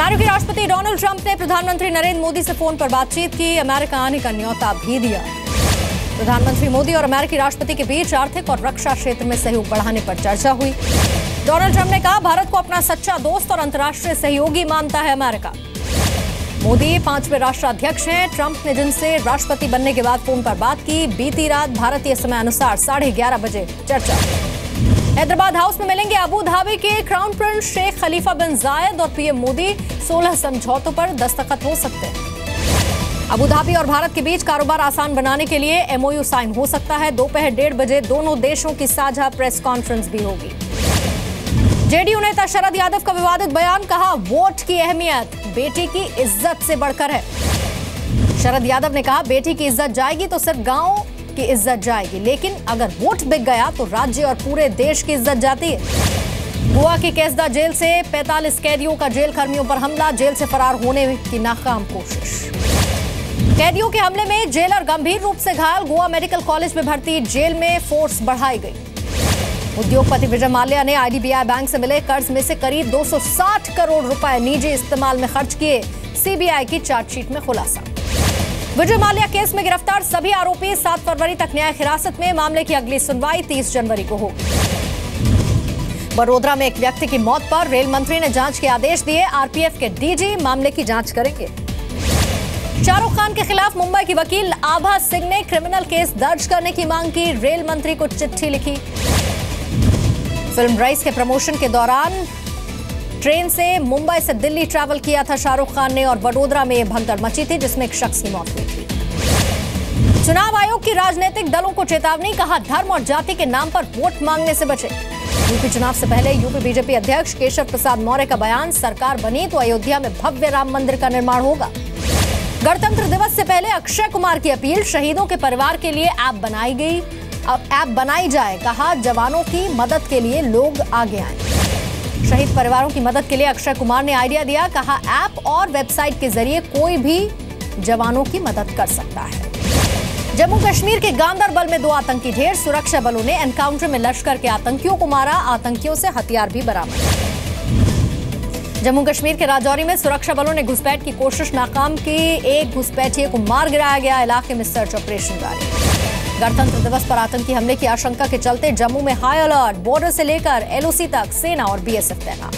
अमेरिकी राष्ट्रपति Donald Trump ने प्रधानमंत्री नरेंद्र मोदी से फोन पर बातचीत की। अमेरिका आने का न्योता भी दिया। प्रधानमंत्री मोदी और अमेरिकी राष्ट्रपति के बीच आर्थिक और रक्षा क्षेत्र में सहयोग बढ़ाने पर चर्चा हुई। डोनाल्ड ट्रंप ने कहा, भारत को अपना सच्चा दोस्त और अंतर्राष्ट्रीय सहयोगी मानता है अमेरिका। मोदी 5वें राष्ट्राध्यक्ष हैं। ट्रंप ने जिनसे राष्ट्रपति बनने के बाद फोन पर बात की। बीती रात भारतीय समय अनुसार 11:30 बजे चर्चा। हैदराबाद हाउस में मिलेंगे अबू धाबी के क्राउन प्रिंस शेख खलीफा बिन जायद और पीएम मोदी। 16 समझौतों पर दस्तखत हो सकते हैं। अबू धाबी और भारत के बीच कारोबार आसान बनाने के लिए एमओयू साइन हो सकता है। दोपहर 1:30 बजे दोनों देशों की साझा प्रेस कॉन्फ्रेंस भी होगी। जेडीयू नेता शरद यादव का विवादित बयान, कहा वोट की अहमियत बेटी की इज्जत से बढ़कर है। शरद यादव ने कहा, बेटी की इज्जत जाएगी तो सिर्फ गांव की इज्जत जाएगी, लेकिन अगर वोट बिक गया तो राज्य और पूरे देश की इज्जत जाती है। गोवा की कैसदा जेल से 45 कैदियों का जेल कर्मियों पर हमला। जेल से फरार होने की नाकाम कोशिश। कैदियों के हमले में जेलर गंभीर रूप से घायल। गोवा मेडिकल कॉलेज में भर्ती। जेल में फोर्स बढ़ाई गई। उद्योगपति विजय माल्या ने आईडीबीआई बैंक से मिले कर्ज में से करीब 260 करोड़ रुपए निजी इस्तेमाल में खर्च किए। सीबीआई की चार्जशीट में खुलासा। विजय माल्या केस में गिरफ्तार सभी आरोपी 7 फरवरी तक न्यायिक हिरासत में। मामले की अगली सुनवाई 30 जनवरी को होगी। बड़ोदरा में एक व्यक्ति की मौत पर रेल मंत्री ने जांच के आदेश दिए। आरपीएफ के डीजी मामले की जांच करेंगे। शाहरुख खान के खिलाफ मुंबई की वकील आभा सिंह ने क्रिमिनल केस दर्ज करने की मांग की। रेल मंत्री को चिट्ठी लिखी। फिल्म रईस के प्रमोशन के दौरान ट्रेन से मुंबई से दिल्ली ट्रैवल किया था शाहरुख खान ने और वडोदरा में भगदड़ मची थी जिसमें एक शख्स की मौत हुई थी। चुनाव आयोग की राजनीतिक दलों को चेतावनी, कहा धर्म और जाति के नाम पर वोट मांगने से बचे। यूपी चुनाव से पहले यूपी बीजेपी अध्यक्ष केशव प्रसाद मौर्य का बयान, सरकार बनी तो अयोध्या में भव्य राम मंदिर का निर्माण होगा। गणतंत्र दिवस से पहले अक्षय कुमार की अपील, शहीदों के परिवार के लिए ऐप बनाई जाए। कहा जवानों की मदद के लिए लोग आगे आए। शहीद परिवारों की मदद के लिए अक्षय कुमार ने आइडिया दिया। कहा ऐप और वेबसाइट के जरिए कोई भी जवानों की मदद कर सकता है। जम्मू कश्मीर के गांदरबल में 2 आतंकी ढेर। सुरक्षा बलों ने एनकाउंटर में लश्कर के आतंकियों को मारा। आतंकियों से हथियार भी बरामद। जम्मू कश्मीर के राजौरी में सुरक्षा बलों ने घुसपैठ की कोशिश नाकाम की। एक घुसपैठिए को मार गिराया गया। इलाके में सर्च ऑपरेशन जारी। गणतंत्र दिवस पर आतंकी हमले की आशंका के चलते जम्मू में हाई अलर्ट। बॉर्डर से लेकर एलओसी तक सेना और बीएसएफ तैनात।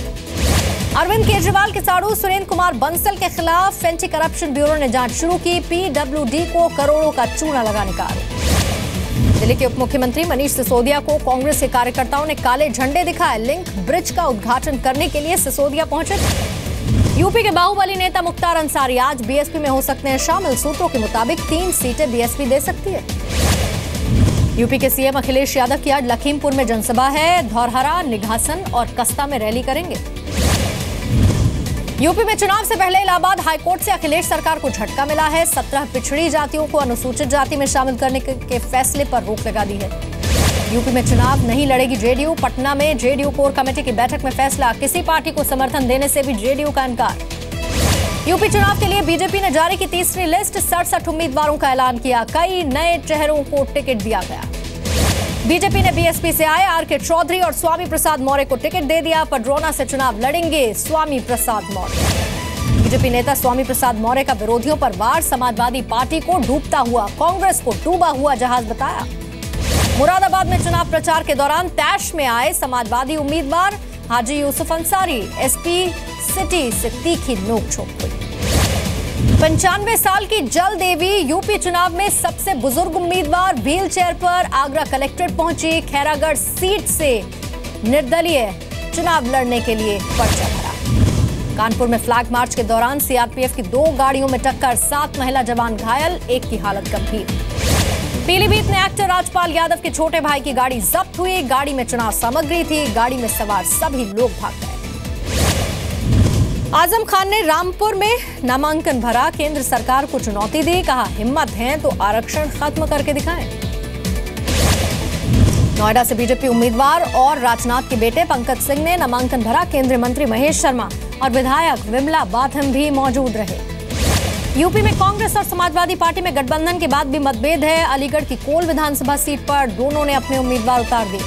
अरविंद केजरीवाल के साड़ू सुरेंद्र कुमार बंसल के खिलाफ एंटी करप्शन ब्यूरो ने जांच शुरू की। पीडब्ल्यूडी को करोड़ों का चूना लगाने का आरोप। दिल्ली के उप मुख्यमंत्री मनीष सिसोदिया को कांग्रेस के कार्यकर्ताओं ने काले झंडे दिखाए। लिंक ब्रिज का उद्घाटन करने के लिए सिसोदिया पहुंचे। यूपी के बाहुबली नेता मुख्तार अंसारी आज बीएसपी में हो सकते हैं शामिल। सूत्रों के मुताबिक 3 सीटें बीएसपी दे सकती है। यूपी के सीएम अखिलेश यादव की आज लखीमपुर में जनसभा है। धौरहरा, निघासन और कस्ता में रैली करेंगे। यूपी में चुनाव से पहले इलाहाबाद हाईकोर्ट से अखिलेश सरकार को झटका मिला है। 17 पिछड़ी जातियों को अनुसूचित जाति में शामिल करने के फैसले पर रोक लगा दी है। यूपी में चुनाव नहीं लड़ेगी जेडीयू। पटना में जेडीयू कोर कमेटी की बैठक में फैसला, किसी पार्टी को समर्थन देने से भी जेडीयू का इनकार। यूपी चुनाव के लिए बीजेपी ने जारी की तीसरी लिस्ट। 67 उम्मीदवारों का ऐलान किया। कई नए चेहरों को टिकट दिया गया। बीजेपी ने बीएसपी से आए आरके चौधरी और स्वामी प्रसाद मौर्य को टिकट दे दिया। पडरौना से चुनाव लड़ेंगे स्वामी प्रसाद मौर्य। बीजेपी नेता स्वामी प्रसाद मौर्य का विरोधियों पर वार, समाजवादी पार्टी को डूबता हुआ, कांग्रेस को डूबा हुआ जहाज बताया। मुरादाबाद में चुनाव प्रचार के दौरान तैश में आए समाजवादी उम्मीदवार। हाजी यूसुफ अंसारी एसपी सिटी से तीखी नोकझोंक हुई। 95 साल की जल देवी यूपी चुनाव में सबसे बुजुर्ग उम्मीदवार। व्हील चेयर पर आगरा कलेक्ट्रेट पहुंची। खैरागढ़ सीट से निर्दलीय चुनाव लड़ने के लिए पर्चा भरा। कानपुर में फ्लैग मार्च के दौरान सीआरपीएफ की 2 गाड़ियों में टक्कर। 7 महिला जवान घायल, एक की हालत गंभीर। पीलीभीत में एक्टर राजपाल यादव के छोटे भाई की गाड़ी जब्त हुई। गाड़ी में चुनाव सामग्री थी। गाड़ी में सवार सभी लोग भाग गए। आजम खान ने रामपुर में नामांकन भरा। केंद्र सरकार को चुनौती दी। कहा हिम्मत है तो आरक्षण खत्म करके दिखाएं। नोएडा से बीजेपी उम्मीदवार और राजनाथ के बेटे पंकज सिंह ने नामांकन भरा। केंद्रीय मंत्री महेश शर्मा और विधायक विमला बाथम भी मौजूद रहे। यूपी में कांग्रेस और समाजवादी पार्टी में गठबंधन के बाद भी मतभेद है। अलीगढ़ की कोल विधानसभा सीट पर दोनों ने अपने उम्मीदवार उतार दिए।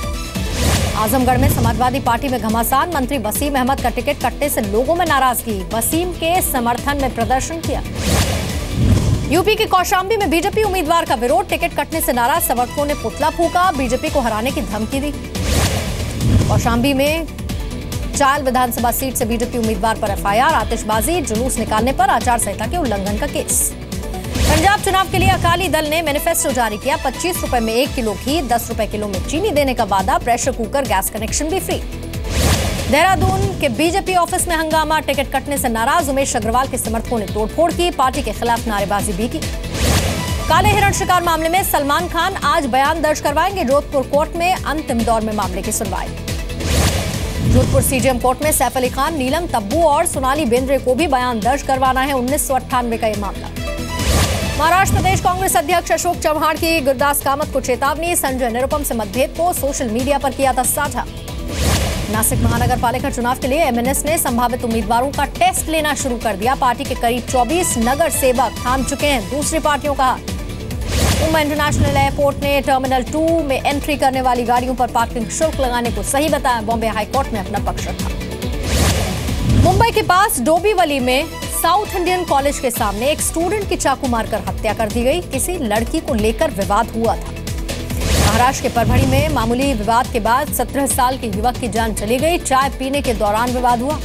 आजमगढ़ में समाजवादी पार्टी में घमासान, मंत्री वसीम अहमद का टिकट कटने से लोगों में नाराजगी, वसीम के समर्थन में प्रदर्शन किया। यूपी के कौशाम्बी में बीजेपी उम्मीदवार का विरोध, टिकट कटने से नाराज समर्थकों ने पुतला फूंका, बीजेपी को हराने की धमकी दी। कौशाम्बी में चाल विधानसभा सीट से बीजेपी उम्मीदवार पर एफआईआर, आतिशबाजी, जुलूस निकालने पर आचार संहिता के उल्लंघन का केस। पंजाब चुनाव के लिए अकाली दल ने मैनिफेस्टो जारी किया, 25 रुपए में 1 किलो घी, 10 रुपए किलो में चीनी देने का वादा, प्रेशर कुकर गैस कनेक्शन भी फ्री। देहरादून के बीजेपी ऑफिस में हंगामा, टिकट कटने से नाराज उमेश अग्रवाल के समर्थकों ने तोड़फोड़ की, पार्टी के खिलाफ नारेबाजी भी की। काले हिरण शिकार मामले में सलमान खान आज बयान दर्ज करवाएंगे, जोधपुर कोर्ट में अंतिम दौर में मामले की सुनवाई। जोधपुर सीजेएम कोर्ट में सैफ अली खान, नीलम तब्बू और सोनाली बेंद्रे को भी बयान दर्ज करवाना है। 1998 का यह मामला। महाराष्ट्र प्रदेश कांग्रेस अध्यक्ष अशोक चव्हाण की गुरदास कामत को चेतावनी, संजय निरुपम से मतभेद को सोशल मीडिया पर किया था साझा। नासिक महानगर पालिका चुनाव के लिए एमएनएस ने संभावित उम्मीदवारों का टेस्ट लेना शुरू कर दिया, पार्टी के करीब 24 नगर सेवक थाम चुके हैं दूसरी पार्टियों का हाथ। मुंबई इंटरनेशनल एयरपोर्ट ने टर्मिनल 2 में एंट्री करने वाली गाड़ियों पर पार्किंग शुल्क लगाने को सही बताया, बॉम्बे हाईकोर्ट ने अपना पक्ष रखा। मुंबई के पास डोंबिवली में साउथ इंडियन कॉलेज के सामने एक स्टूडेंट की चाकू मारकर हत्या कर दी गई, किसी लड़की को लेकर विवाद हुआ था। महाराष्ट्र के परभणी में मामूली विवाद के बाद 17 साल के युवक की जान चली गई, चाय पीने के दौरान विवाद हुआ।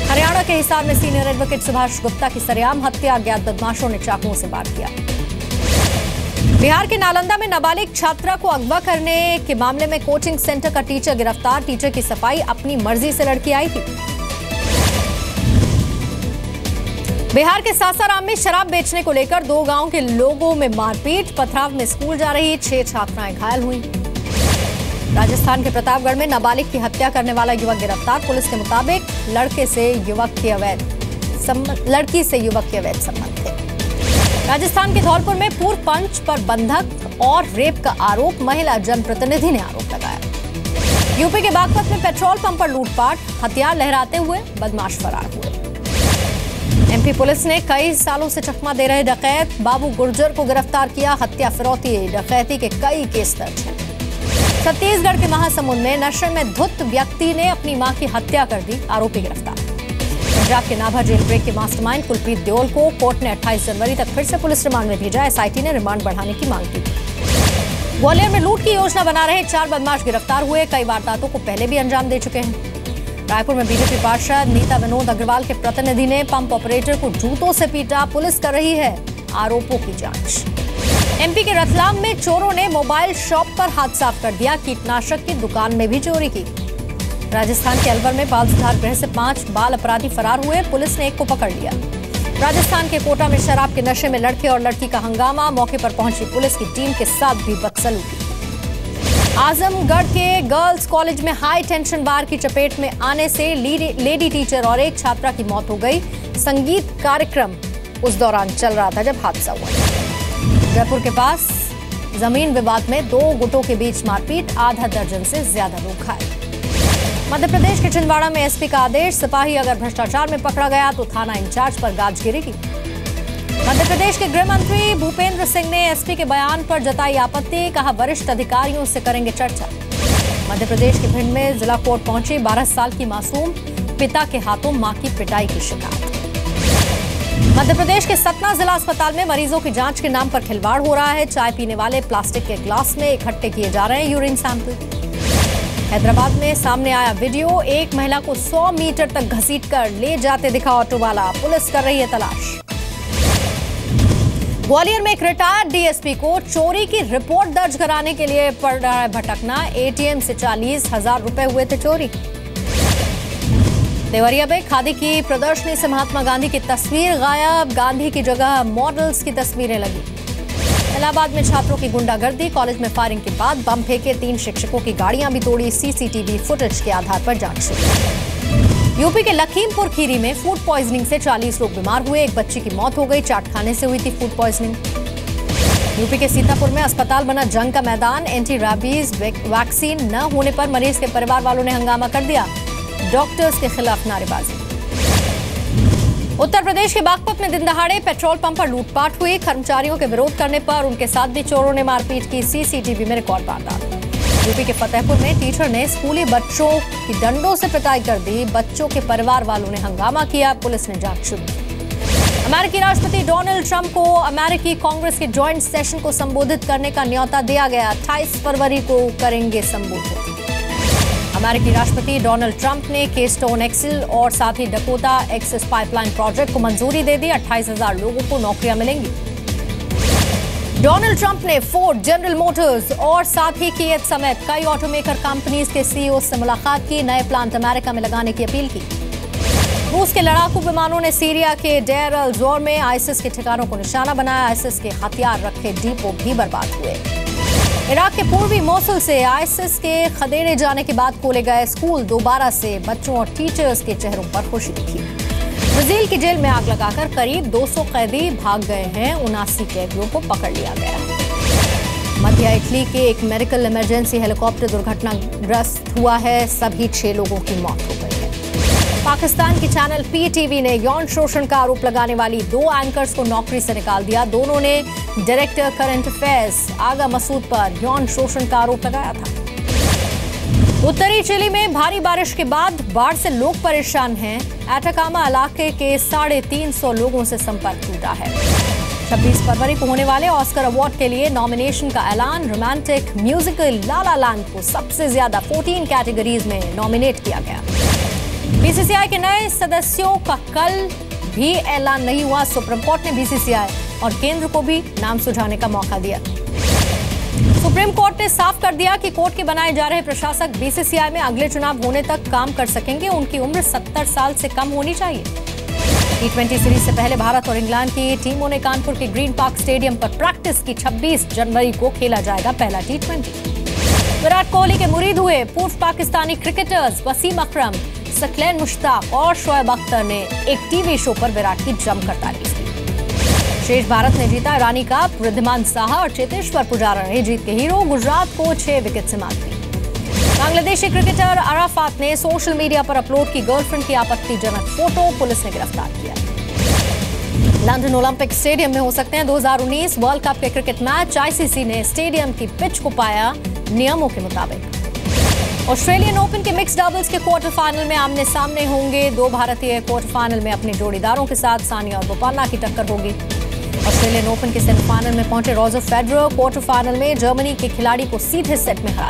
हरियाणा के हिसार में सीनियर एडवोकेट सुभाष गुप्ता की सरेआम हत्या, अज्ञात बदमाशों ने चाकुओं से वार किया। बिहार के नालंदा में नाबालिग छात्रा को अगवा करने के मामले में कोचिंग सेंटर का टीचर गिरफ्तार, टीचर की सफाई, अपनी मर्जी से लड़की आई थी। बिहार के सासाराम में शराब बेचने को लेकर 2 गांव के लोगों में मारपीट, पथराव में स्कूल जा रही 6 छात्राएं घायल हुई। राजस्थान के प्रतापगढ़ में नाबालिग की हत्या करने वाला युवक गिरफ्तार, पुलिस के मुताबिक लड़की से युवक के अवैध संबंध थे। राजस्थान के धौलपुर में पूर्व पंच पर बंधक और रेप का आरोप, महिला जनप्रतिनिधि ने आरोप लगाया। यूपी के बागपत में पेट्रोल पंप पर लूटपाट, हथियार लहराते हुए बदमाश फरार हुए। एमपी पुलिस ने कई सालों से चकमा दे रहे डकैत बाबू गुर्जर को गिरफ्तार किया, हत्या, फिरौती, डकैती के कई केस दर्ज हैं। छत्तीसगढ़ के महासमुंद में नशे में धुत व्यक्ति ने अपनी मां की हत्या कर दी, आरोपी गिरफ्तार। पंजाब के नाभा जेल ब्रेक के मास्टरमाइंड कुलप्रीत देओल को कोर्ट ने 28 जनवरी तक फिर से पुलिस रिमांड में भेजा, एसआईटी ने रिमांड बढ़ाने की मांग की। ग्वालियर में लूट की योजना बना रहे 4 बदमाश गिरफ्तार हुए, कई वारदातों को पहले भी अंजाम दे चुके हैं। रायपुर में बीजेपी पार्षद नीता विनोद अग्रवाल के प्रतिनिधि ने पंप ऑपरेटर को जूतों से पीटा, पुलिस कर रही है आरोपों की जांच। एमपी के रतलाम में चोरों ने मोबाइल शॉप पर हाथ साफ कर दिया, कीटनाशक की दुकान में भी चोरी की। राजस्थान के अलवर में बाल सुधार गृह से 5 बाल अपराधी फरार हुए, पुलिस ने एक को पकड़ लिया। राजस्थान के कोटा में शराब के नशे में लड़के और लड़की का हंगामा, मौके पर पहुंची पुलिस की टीम के साथ भी बदसलूकी। आजमगढ़ के गर्ल्स कॉलेज में हाई टेंशन वायर की चपेट में आने से लेडी टीचर और एक छात्रा की मौत हो गई। संगीत कार्यक्रम उस दौरान चल रहा था जब हादसा हुआ। जयपुर के पास जमीन विवाद में 2 गुटों के बीच मारपीट, आधा दर्जन से ज्यादा लोग घायल। मध्य प्रदेश के छिंदवाड़ा में एसपी का आदेश, सिपाही अगर भ्रष्टाचार में पकड़ा गया तो थाना इंचार्ज पर गाज गिरेगी। मध्य प्रदेश के गृह मंत्री भूपेंद्र सिंह ने एसपी के बयान पर जताई आपत्ति, कहा वरिष्ठ अधिकारियों से करेंगे चर्चा। मध्य प्रदेश के भिंड में जिला कोर्ट पहुंची 12 साल की मासूम, पिता के हाथों मां की पिटाई की शिकायत। मध्य प्रदेश के सतना जिला अस्पताल में मरीजों की जांच के नाम पर खिलवाड़ हो रहा है, चाय पीने वाले प्लास्टिक के ग्लास में इकट्ठे किए जा रहे हैं यूरिन सैंपल। हैदराबाद में सामने आया वीडियो, एक महिला को 100 मीटर तक घसीटकर ले जाते दिखा ऑटो वाला, पुलिस कर रही है तलाश। ग्वालियर में एक रिटायर्ड डीएसपी को चोरी की रिपोर्ट दर्ज कराने के लिए पड़ रहा है भटकना, एटीएम से 40,000 रुपए हुए थे चोरी। देवरिया में खादी की प्रदर्शनी से महात्मा गांधी की तस्वीर गायब, गांधी की जगह मॉडल्स की तस्वीरें लगी। इलाहाबाद में छात्रों की गुंडागर्दी, कॉलेज में फायरिंग के बाद बम फेंके, 3 शिक्षकों की गाड़ियां भी तोड़ी, सीसीटीवी फुटेज के आधार पर जांच शुरू। यूपी के लखीमपुर खीरी में फूड पॉइजनिंग से 40 लोग बीमार हुए, एक बच्ची की मौत हो गई, चाट खाने से हुई थी फूड पॉइजनिंग। यूपी के सीतापुर में अस्पताल बना जंग का मैदान, एंटी रैबीज वैक्सीन न होने पर मरीज के परिवार वालों ने हंगामा कर दिया, डॉक्टर्स के खिलाफ नारेबाजी। उत्तर प्रदेश के बागपत में दिन दहाड़े पेट्रोल पंप पर लूटपाट हुई, कर्मचारियों के विरोध करने पर उनके साथ भी चोरों ने मारपीट की, सीसीटीवी में रिकॉर्ड वारदात। यूपी के फतेहपुर में टीचर ने स्कूली बच्चों की डंडों से पिटाई कर दी। बच्चों के परिवार वालों ने हंगामा किया, पुलिस ने जांच शुरू की। अमेरिकी राष्ट्रपति डोनाल्ड ट्रंप को अमेरिकी कांग्रेस के जॉइंट सेशन को संबोधित करने का न्योता दिया गया। 28 फरवरी को करेंगे संबोधित। अमेरिकी राष्ट्रपति डोनाल्ड ट्रंप ने केस्टोन एक्सेल और साथ ही डकोटा एक्सेस पाइपलाइन प्रोजेक्ट को मंजूरी दे दी। 28,000 लोगों को नौकरियां मिलेंगी। डोनाल्ड ट्रंप ने फोर्ड, जनरल मोटर्स और साथ ही किएट समेत कई ऑटोमेकर कंपनीज के सीईओ से मुलाकात की। नए प्लांट अमेरिका में लगाने की अपील की। रूस के लड़ाकू विमानों ने सीरिया के डेर अल ज़ोर में आईसिस के ठिकानों को निशाना बनाया। आईसिस के हथियार रखे डिपो भी बर्बाद हुए। इराक के पूर्वी मोसुल से आईसिस के खदेड़े जाने के बाद खोले गए स्कूल दोबारा से बच्चों और टीचर्स के चेहरों पर खुशी दिखी। ब्राजील की जेल में आग लगाकर करीब 200 कैदी भाग गए हैं। 79 कैदियों को पकड़ लिया गया है। मध्य इटली के एक मेडिकल इमरजेंसी हेलीकॉप्टर दुर्घटनाग्रस्त हुआ है। सभी 6 लोगों की मौत हो गई है। पाकिस्तान की चैनल PTV ने यौन शोषण का आरोप लगाने वाली 2 एंकर्स को नौकरी से निकाल दिया। दोनों ने डायरेक्टर करंट अफेयर्स आगा मसूद पर यौन शोषण का आरोप लगाया था। उत्तरी चिली में भारी बारिश के बाद बाढ़ से लोग परेशान हैं। एटाकामा इलाके के 350 लोगों से संपर्क टूटा है। 26 फरवरी को होने वाले ऑस्कर अवार्ड के लिए नॉमिनेशन का ऐलान। रोमांटिक म्यूजिकल ला ला लैंड को सबसे ज्यादा 14 कैटेगरीज में नॉमिनेट किया गया। बीसीसीआई के नए सदस्यों का कल भी ऐलान नहीं हुआ। सुप्रीम कोर्ट ने बीसीसीआई और केंद्र को भी नाम सुझाने का मौका दिया। सुप्रीम कोर्ट ने साफ कर दिया कि कोर्ट के बनाए जा रहे प्रशासक बीसीसीआई में अगले चुनाव होने तक काम कर सकेंगे। उनकी उम्र 70 साल से कम होनी चाहिए। T20 सीरीज से पहले भारत और इंग्लैंड की टीमों ने कानपुर के ग्रीन पार्क स्टेडियम पर प्रैक्टिस की। 26 जनवरी को खेला जाएगा पहला T20। विराट कोहली के मुरीद हुए पूर्व पाकिस्तानी क्रिकेटर्स वसीम अकरम, सकलैन मुश्ताक और शोएब अख्तर ने एक टीवी शो पर विराट की जमकर तारीफ की। शेष भारत ने जीता ईरानी कप। वृद्धिमान साहा और चेतेश्वर पुजारा रहे जीत के हीरो। गुजरात को 6 विकेट से मात दी। बांग्लादेशी क्रिकेटर अराफात ने सोशल मीडिया पर अपलोड की गर्लफ्रेंड की आपत्तिजनक फोटो। पुलिस ने गिरफ्तार किया। लंदन ओलंपिक स्टेडियम में हो सकते हैं 2019 वर्ल्ड कप के क्रिकेट मैच। आईसीसी ने स्टेडियम की पिच को पाया नियमों के मुताबिक। ऑस्ट्रेलियन ओपन के मिक्स डबल्स के क्वार्टर फाइनल में आमने सामने होंगे 2 भारतीय। क्वार्टर फाइनल में अपने जोड़ीदारों के साथ सानिया और बोपन्ना की टक्कर होगी। ऑस्ट्रेलियन ओपन के सेमीफाइनल में पहुंचे रॉजर फेडरर। क्वार्टर फाइनल में जर्मनी के खिलाड़ी को सीधे सेट में हरा